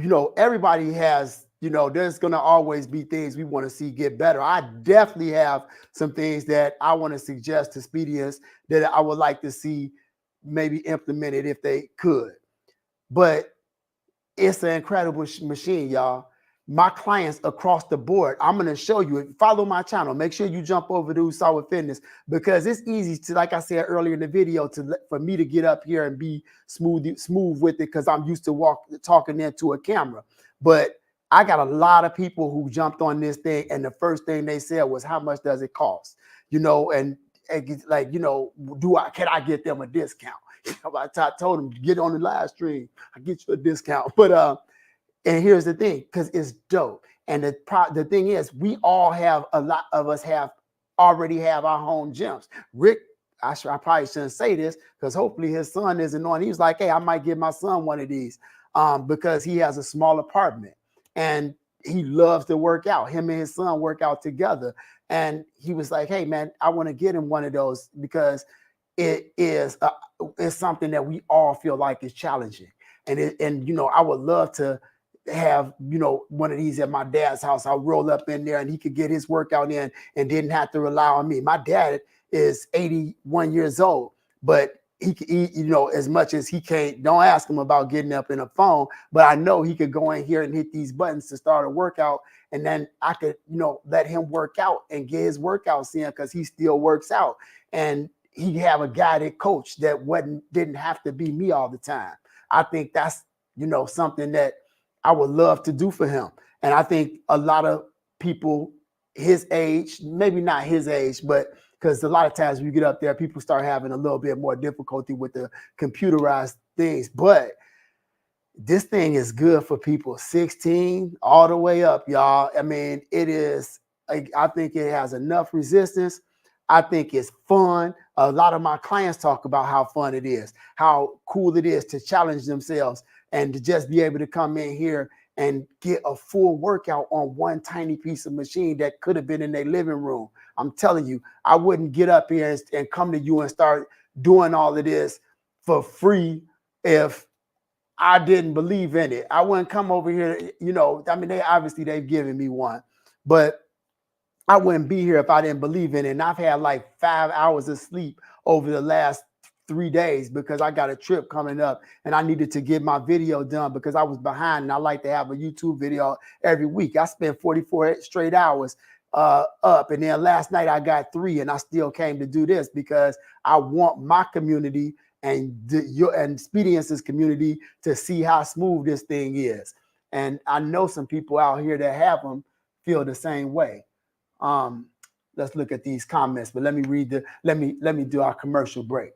You know, everybody has, you know, there's going to always be things we want to see get better. I definitely have some things that I want to suggest to Speediance that I would like to see maybe implemented if they could. But it's an incredible machine, y'all. My clients across the board, I'm going to show you. Follow my channel. Make sure you jump over to UsaWa Fitness, because it's easy to, like I said earlier in the video, for me to get up here and be smooth with it, because I'm used to talking into a camera. But I got a lot of people who jumped on this thing, and the first thing they said was, how much does it cost? You know, and like, you know, can I get them a discount? I told them, get on the live stream, I get you a discount. But and here's the thing, because it's dope. And the thing is, we all have, a lot of us already have our home gyms. Rick, I probably shouldn't say this, because hopefully his son isn't on. He was like, hey, I might give my son one of these, because he has a small apartment and he loves to work out. Him and his son work out together. And he was like, hey, man, I want to get him one of those, because it's something that we all feel like is challenging. And you know, I would love to have, you know, one of these at my dad's house. I'll roll up in there and he could get his workout in and didn't have to rely on me. My dad is 81 years old, but he could eat, you know, as much as he can't. Don't ask him about getting up in a phone, but I know he could go in here and hit these buttons to start a workout. And then I could, you know, let him work out and get his workouts in, because he still works out. And he have a guided coach that didn't have to be me all the time. I think that's, you know, something that I would love to do for him. And I think a lot of people his age, maybe not his age, but because a lot of times when you get up there, people start having a little bit more difficulty with the computerized things. But this thing is good for people 16 all the way up, y'all. I mean, it is, I think it has enough resistance. I think it's fun. A lot of my clients talk about how fun it is, how cool it is to challenge themselves and to just be able to come in here and get a full workout on one tiny piece of machine that could have been in their living room. I'm telling you, I wouldn't get up here and come to you and start doing all of this for free if I didn't believe in it. I wouldn't come over here, you know, I mean, they've given me one, but I wouldn't be here if I didn't believe in it. And I've had like 5 hours of sleep over the last 3 days because I got a trip coming up and I needed to get my video done because I was behind, and I like to have a YouTube video every week. I spent 44 straight hours up, and then last night I got 3, and I still came to do this because I want my community and Speediance's community to see how smooth this thing is. And I know some people out here that have them feel the same way. Let's look at these comments, but let me do our commercial break.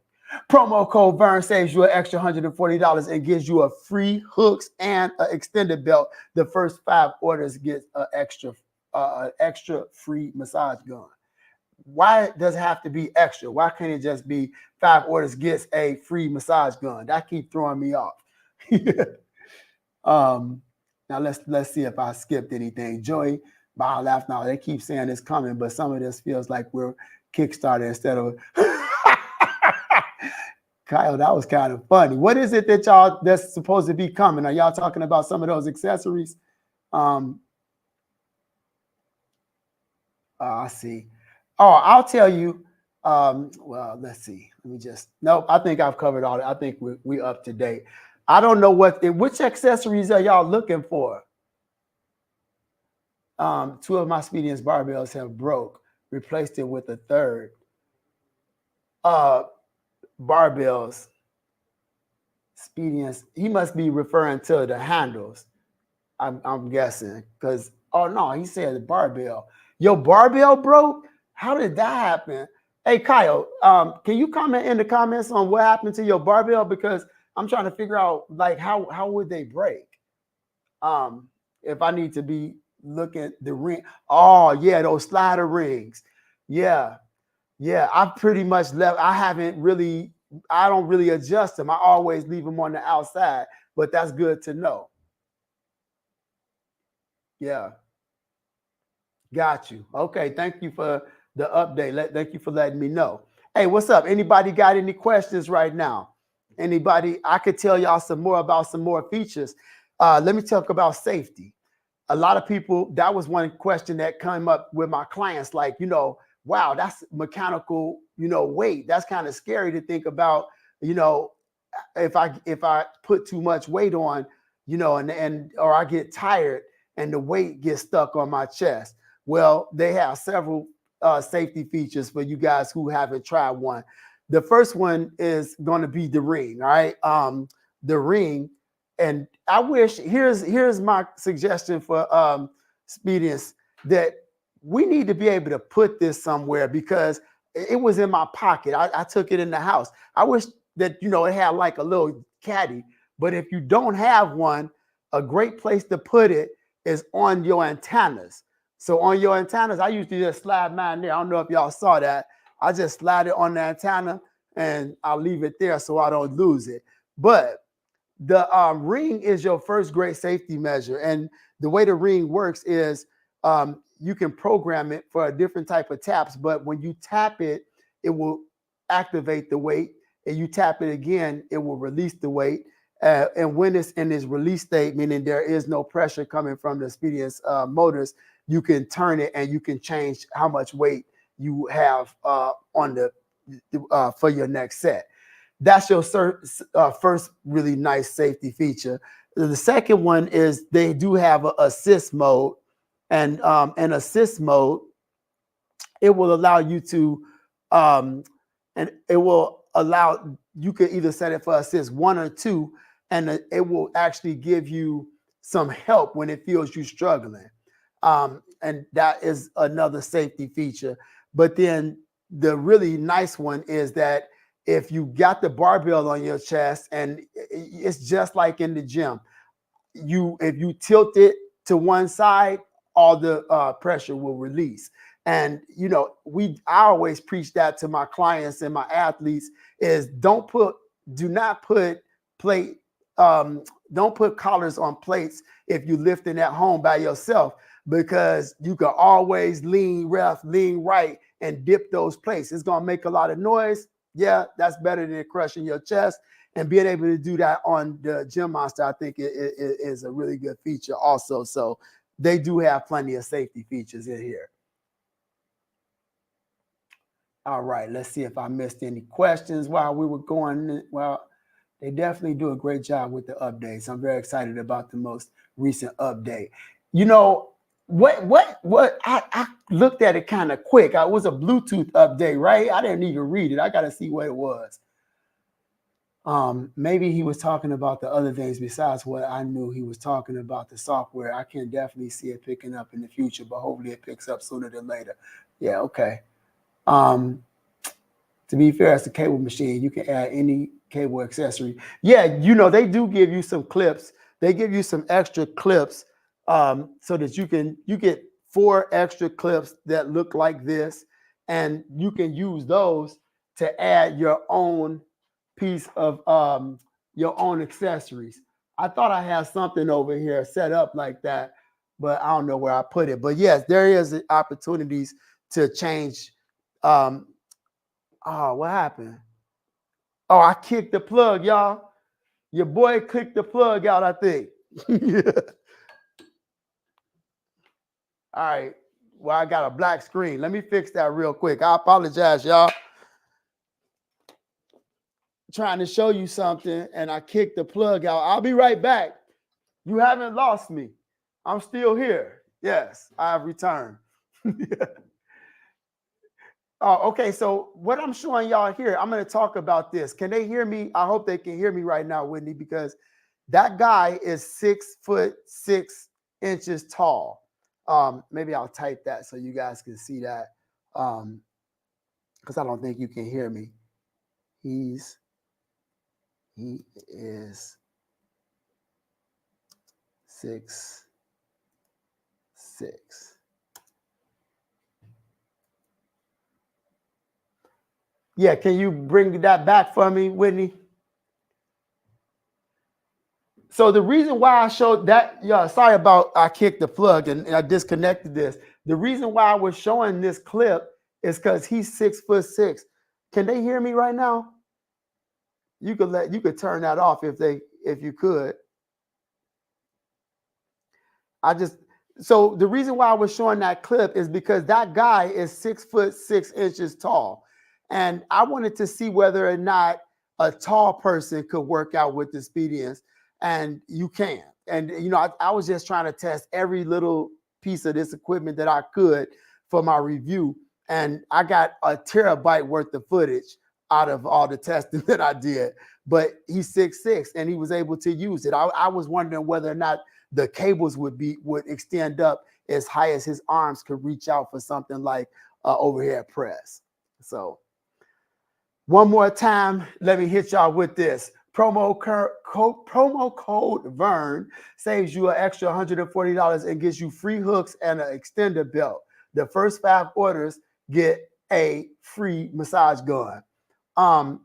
Promo code Vern saves you an extra $140 and gives you a free hooks and an extended belt. The first 5 orders get an extra free massage gun. Why does it have to be extra? Why can't it just be 5 orders gets a free massage gun? That keeps throwing me off. Now let's see if I skipped anything. Joey, I'll laugh now. They keep saying it's coming, but some of this feels like we're Kickstarter instead of Kyle, that was kind of funny. What is it that that's supposed to be coming? Are y'all talking about some of those accessories? I see. Oh, I'll tell you. Well, let's see. Nope, I think I've covered all that. I think we're up to date. I don't know which accessories are y'all looking for? 2 of my Speediance barbells have broke. Replaced it with a 3rd. Barbells. Speediance. He must be referring to the handles. I'm guessing because no, he said the barbell. Your barbell broke? How did that happen? Hey Kyle, can you comment in the comments on what happened to your barbell? Because I'm trying to figure out like how would they break? If I need to be looking the ring. Oh yeah, those slider rings. Yeah. I've pretty much left. I don't really adjust them. I always leave them on the outside, but that's good to know. Yeah. Got you. Okay. Thank you for the update. Thank you for letting me know. Hey, what's up? Anybody got any questions right now? Anybody? I could tell y'all some more about some more features. Let me talk about safety. A lot of people, that was one question that came up with my clients, like, wow, that's mechanical, weight. That's kind of scary to think about, if I put too much weight on, or I get tired and the weight gets stuck on my chest. Well, they have several safety features for you guys who haven't tried one. The first one is going to be the ring. All right. The ring. And I wish, here's my suggestion for Speediance, that we need to be able to put this somewhere, because it was in my pocket. I took it in the house. I wish that, it had like a little caddy, but if you don't have one, a great place to put it is on your antennas. So on your antennas, I used to just slide mine there. I don't know if y'all saw that. I just slide it on the antenna and I'll leave it there so I don't lose it. But the ring is your first great safety measure. And the way the ring works is you can program it for a different type of taps, but when you tap it, it will activate the weight, and you tap it again, it will release the weight. And when it's in this release state, meaning there is no pressure coming from the Speediance motors, you can turn it and you can change how much weight you have on the for your next set. That's your first really nice safety feature. The second one is they do have an assist mode, and an assist mode, it will allow you to, and it will allow, you can either set it for assist 1 or 2, and it will actually give you some help when it feels you struggling. And that is another safety feature. But then the really nice one is that if you got the barbell on your chest, and it's just like in the gym, if you tilt it to one side, all the pressure will release. And I always preach that to my clients and my athletes is don't put collars on plates if you're lifting at home by yourself, because you can always lean left, lean right, and dip those plates. It's gonna make a lot of noise. Yeah, that's better than crushing your chest. And being able to do that on the Gym Monster, I think it is a really good feature also. So they do have plenty of safety features in here. All right, let's see if I missed any questions while we were going. Well, they definitely do a great job with the updates. I'm very excited about the most recent update. What I looked at it kind of quick. It was a Bluetooth update, right? I didn't even read it. I got to see what it was. Maybe he was talking about the other things besides what I knew he was talking about, the software. I can definitely see it picking up in the future, but hopefully it picks up sooner than later. Yeah, okay. To be fair, it's a cable machine. You can add any cable accessory. Yeah, they do give you some clips. They give you some extra clips so that you get 4 extra clips that look like this, and you can use those to add your own piece of your own accessories. I thought I had something over here set up like that, but I don't know where I put it. But yes, there is opportunities to change. What happened? Oh, I kicked the plug, y'all. Your boy clicked the plug out, I think. All right. Well, I got a black screen. Let me fix that real quick. I apologize, y'all. Trying to show you something and I kicked the plug out. I'll be right back. You haven't lost me. I'm still here. Yes, I've returned. Oh, okay. So what I'm showing y'all here, I'm going to talk about this. Can they hear me? I hope they can hear me right now, Whitney, because that guy is 6'6" tall. Maybe I'll type that so you guys can see that, because I don't think you can hear me. He is 6'6". Yeah, can you bring that back for me, Whitney? So the reason why I showed that, sorry about I kicked the plug and I disconnected this. The reason why I was showing this clip is because he's 6'6". Can they hear me right now? you could turn that off if you could. So the reason why I was showing that clip is because that guy is 6'6" tall. And I wanted to see whether or not a tall person could work out with the Speediance, and you can. And, I was just trying to test every little piece of this equipment that I could for my review. And I got a terabyte worth of footage out of all the testing that I did. But he's 6'6" and he was able to use it. I was wondering whether or not the cables would extend up as high as his arms could reach out for something like overhead press. So one more time, let me hit y'all with this. Promo code Vern saves you an extra $140 and gets you free hooks and an extender belt. The first 5 orders get a free massage gun. I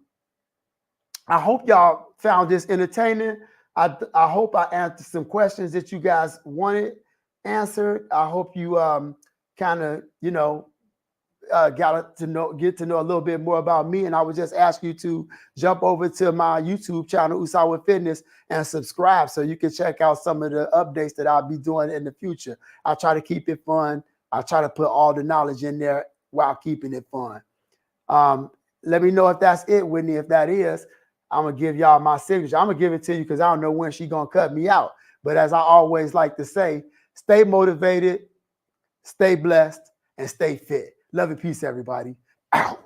hope y'all found this entertaining. I hope I answered some questions that you guys wanted answered. I hope you kind of, get to know a little bit more about me. And I would just ask you to jump over to my YouTube channel, UsaWa Fitness, and subscribe so you can check out some of the updates that I'll be doing in the future. I try to keep it fun. I try to put all the knowledge in there while keeping it fun. Let me know if that's it, Whitney. If that is, I'm going to give y'all my signature. I'm going to give it to you because I don't know when she's going to cut me out. But as I always like to say, stay motivated, stay blessed, and stay fit. Love and peace, everybody. Ow.